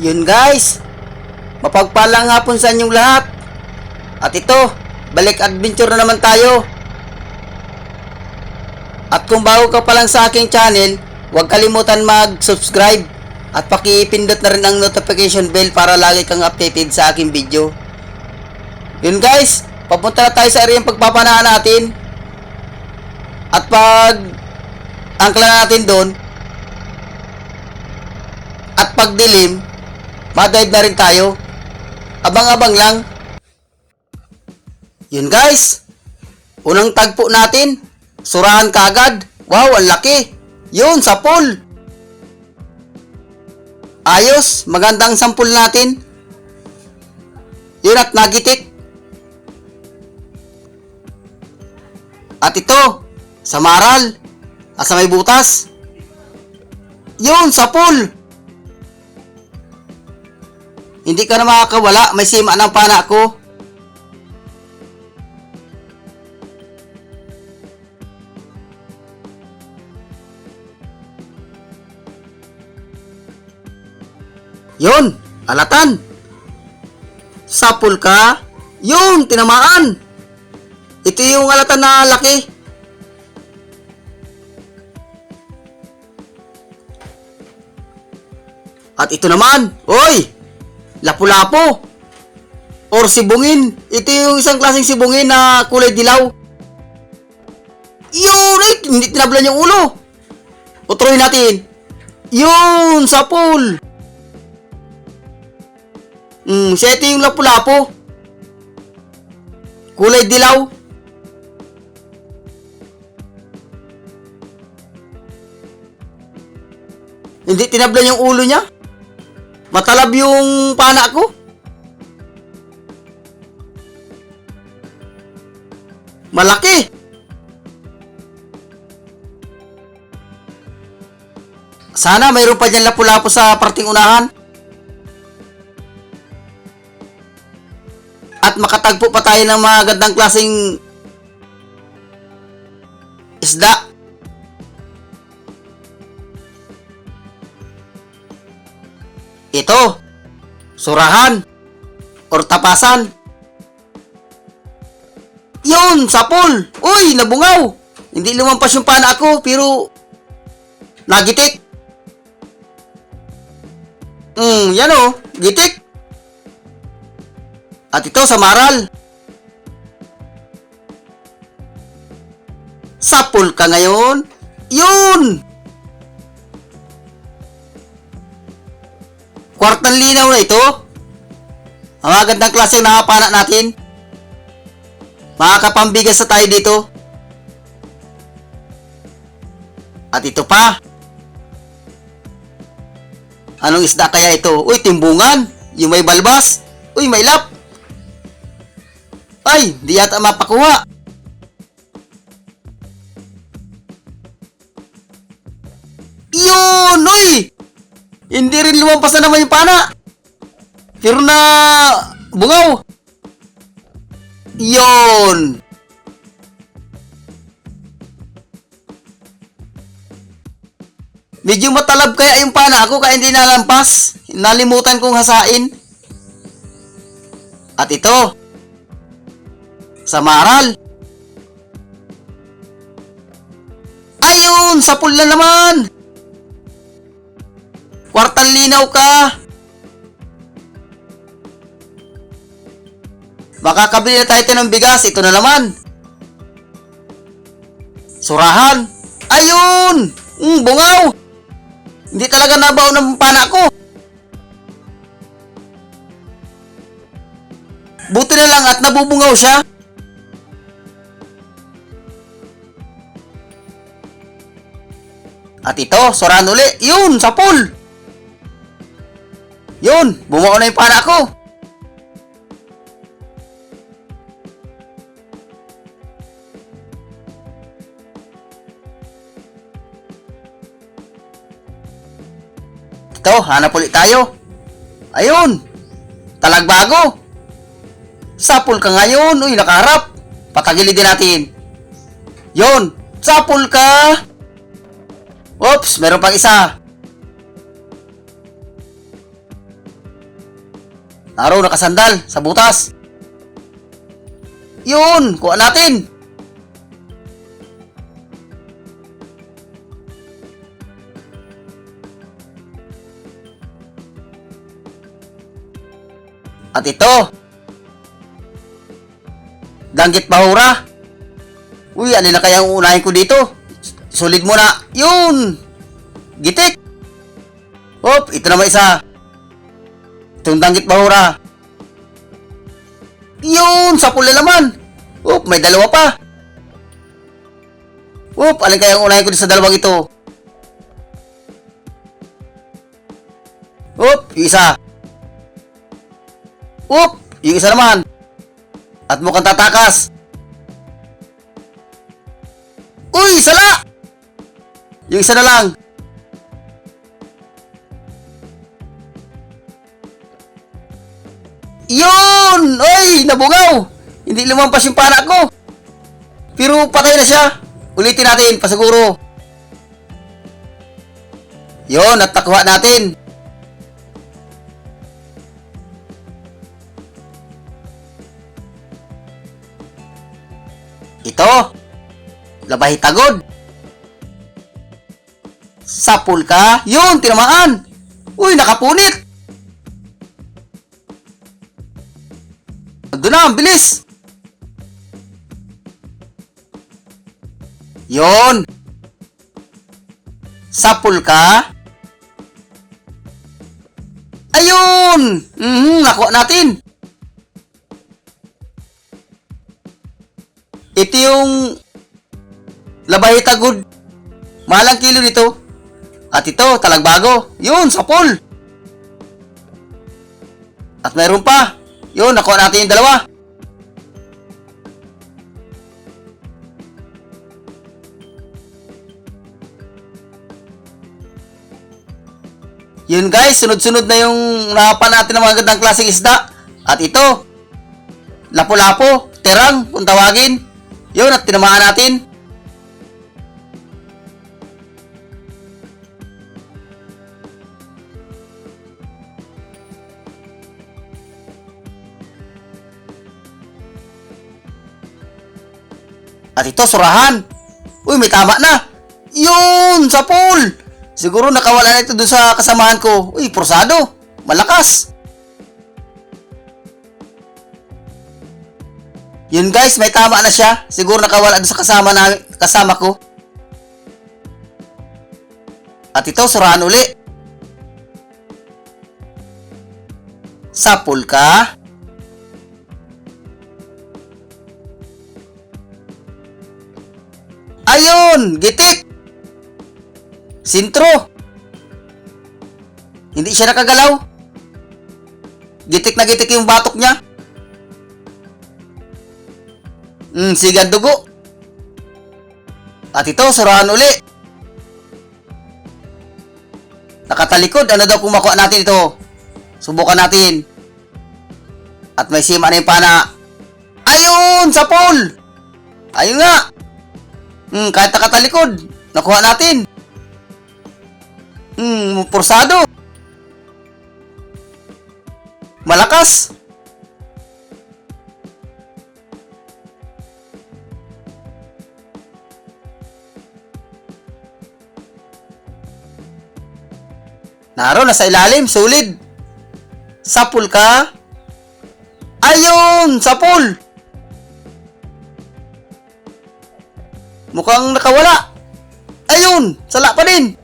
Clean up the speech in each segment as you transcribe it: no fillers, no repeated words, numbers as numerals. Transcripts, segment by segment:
Yun guys, mapagpalang hapon sa inyong lahat. At ito, balik adventure na naman tayo. At kung bago ka pa lang sa aking channel, huwag kalimutan mag-subscribe at pakipindot na rin ang notification bell para lagi kang updated sa aking video. Yun guys, papunta na tayo sa area ng pagpapanaan natin. At pag angkla natin doon, at pag dilim, madive na rin tayo. Abang-abang lang. Yun guys, unang tagpo natin, surahan kaagad. Wow, ang laki. Yun, sa pool. Ayos, magandang sampul natin. Yun at nagitik. At ito, sa maral. At sa may butas. Yun, sa pool. Hindi ka na makakawala, may sima ng pana ko. Yun, alatan. Sapul ka. Yun, tinamaan. Ito yung alatan na laki. At ito naman, oy, lapu-lapo. Or sibungin. Ito yung isang klaseng sibungin na kulay dilaw. Yun, hindi tinablan yung ulo. Utroy natin. Yun, sa pool. Siya ito yung lapu-lapo. Kulay dilaw. Hindi tinablan yung ulo niya. Matalab yung pana ko. Malaki. Sana mayroon pa dyan lapu-lapo sa parting unahan. At makatagpo pa tayo ng mga gandang klaseng isda. Ito, surahan or tapasan. Yun, sa pool. Uy, nabungaw. Hindi lumampas yung pana ko, pero nagitik. Yan o, gitik. At ito, sa maral. Sa pool ka ngayon. Yun! Kwartang linaw na ito. Ang magandang klase ng nakapana natin. Makakapambigas na tayo dito. At ito pa. Anong isda kaya ito? Uy, timbungan. Yung may balbas. Uy, may lap. Ay, di yata mapakuha. Yun, uy! Hindi rin lumampas na naman yung pana. Pero na bungaw. Yun. Medyo matalab kaya yung pana ako kaya hindi nalampas. Nalimutan kong hasain. At ito. Sa maral. Ayun, sa pool na naman. Kwartang linaw ka. Makakabili na tayo ng bigas. Ito na naman. Surahan. Ayun. Bungaw. Hindi talaga nabaw ng pana ko. Buti na lang at nabubungaw siya. At ito, surahan uli. Yun, sa pool. Yun, bumao na yung pana ko. Ito, hanap ulit tayo. Ayun, talagbago. Sapul ka ngayon. Uy, nakaharap. Patagilidin natin. Yun, sapul ka. Oops, meron pang isa. Naro, nakasandal sa butas. Yun, kuha natin. At ito, Danggit Bahura. Uy, ano na kaya ang unahin ko dito? Sulit muna. Yun! Gitik! Hop, ito naman isa. Itong Danggit Bahura. Yun! Sapul na naman. Hop, may dalawa pa. Hop, alin kaya ang unahin ko sa dalawang ito? Hop, yung isa. Hop, yung isa naman. At mukhang tatakas. Uy, sala! Yung isa na lang. Yun! Uy, nabungaw! Hindi lumampas yung pana ko. Pero patay na siya. Ulitin natin, pasiguro. Yun, at nakuha natin. Ito, Labay Tagod. Sapul ka. Yun, tinamaan. Uy, nakapunit. Doon na, ang bilis. Yun. Sapul ka. Ayun. Nakuha natin. Ito yung Labay Tagod. Malang kilo nito. At ito, Talagbago. Yun, sapul. At mayroon pa. Yun, nakuha natin yung dalawa. Yun guys, sunod-sunod na yung napan natin ng mga gandang klaseng isda. At ito, Lapu-lapu, terang, kung tawagin. Yun, at tinamaan natin. At ito, surahan. Uy, may tama na. Yun, sapul. Siguro nakawala na ito dun sa kasamahan ko. Uy, prosado. Malakas. Yun guys, may tama na siya. Siguro nakawala dun sa kasama ko. At ito, surahan uli. Sapul ka. Ayun, gitik. Sintro. Hindi siya nakagalaw. Gitik na gitik yung batok niya. Sigan dugo. At ito, surahan uli. Nakatalikod. Ano daw kung makuha natin ito? Subukan natin. At may sima na yung pana. Ayun, sapul. Ayun nga. Kahit nakatalikod. Nakuha natin. Pursado. Malakas. Naro, nasa ilalim, solid. Sapul ka. Ayun, sapul. Mukhang nakawala. Ayun, sala pa din.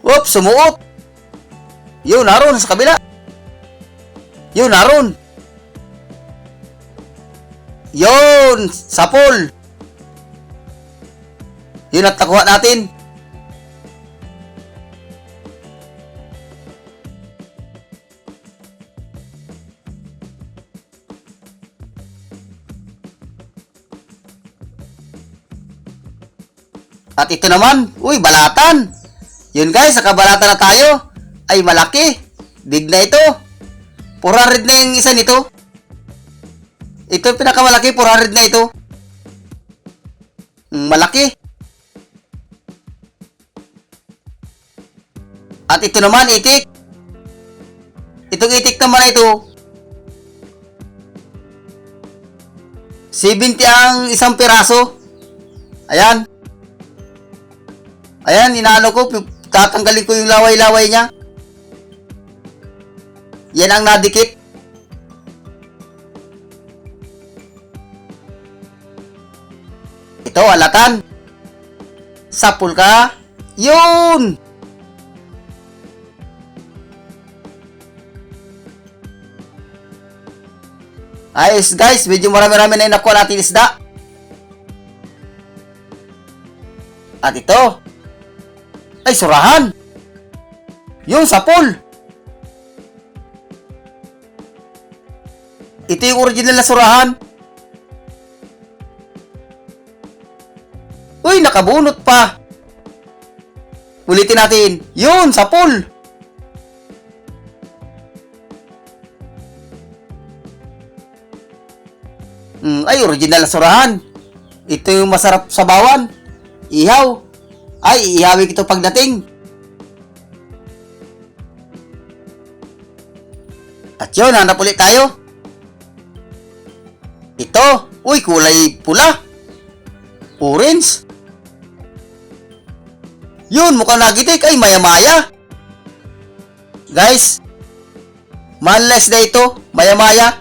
Whoop, sumuot. Yun, naroon, sa kabila. Yun, naroon. Yun, sapul. Yun, at nakuha natin. At ito naman, uy, balatan. Yun guys, nakabalatan na tayo. Ay, malaki. Big na ito. 400 na yung isa nito. Ito yung pinakamalaki, 400 na ito. Malaki. At ito naman, itik. Itong itik naman na ito, 70 ang isang piraso. Ayan. Ayan, inaano ko, tatanggalin ko yung laway-laway niya. Yan ang nadikit. Ito, alatan. Sapul ka. Yun! Ayos guys, medyo marami-rami na yung nakuha natin isda. At ito. Ay, surahan. Yung sapul. Ito yung original na surahan. Uy, nakabunot pa. Ulitin natin. Yun, sapul. Ay, original na surahan. Ito yung masarap sa bawan. Ihaw. Ay, ihawin ito pagdating. At yun, hanap ulit tayo. Ito. Uy, kulay pula. Orange. Yun, mukhang nagitik. Ay, maya-maya. Guys, manless na ito. Maya-maya.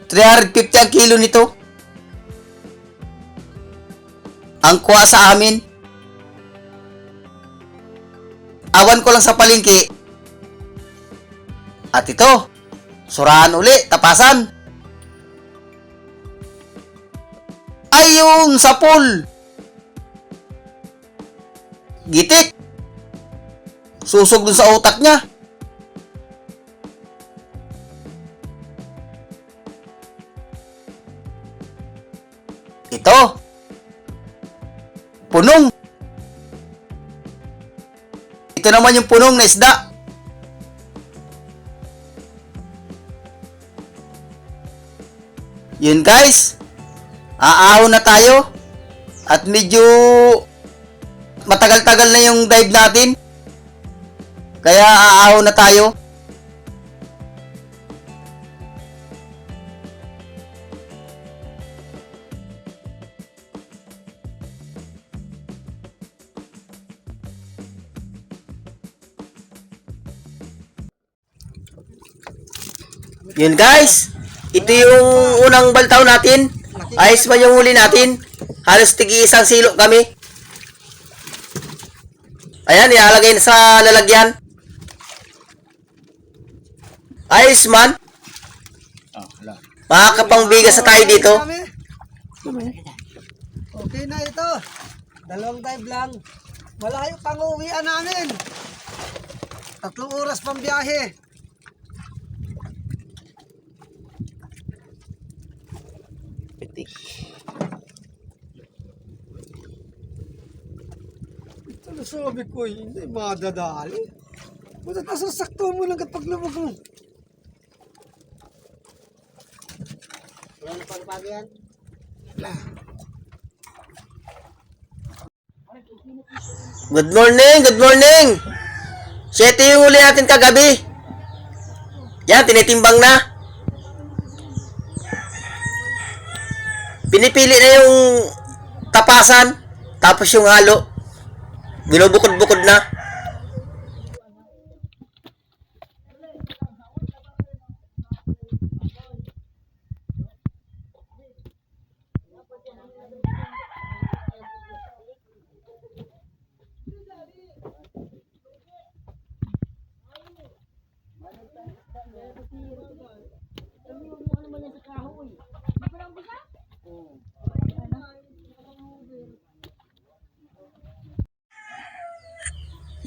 350 ang kilo nito. Ang kuha sa amin. Awan ko lang sa palengke. At ito, surahan uli, tapasan. Ayun, sapul. Gitik. Susog dun sa utak niya. Ito. Punong. Ito naman yung punong na isda. Yun guys. Aahon na tayo. At medyo matagal-tagal na yung dive natin. Kaya aahon na tayo. Yun guys, ito yung unang baltaw natin. Ayos man yung huli natin. Halos tigi isang silo kami. Ayan, ilalagay na sa lalagyan. Ayos man. Makakapangbigas sa tayo dito. Okay na ito. 2 dive lang. Malayo pang uwian namin. 3 oras pang biyahe. Ito na sabi ko, hindi madadali. Buta nasasakto mo lang kapag lumag mo. Wala na pang yan? Wala. Good morning, good morning. 7 yung huli natin kagabi. Yan, tinitimbang na. Pinipili na yung tapasan, tapos yung halo. Binubukod-bukod na.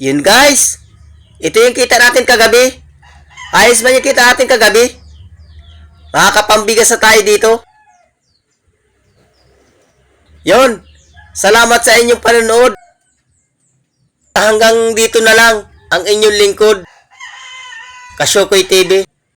Yun guys, ito yung kita natin kagabi. Ayos ba yung kita natin kagabi? Makakapambigas na tayo dito. Yun, salamat sa inyong panonood. Hanggang dito na lang ang inyong lingkod, Kasyokoy TV.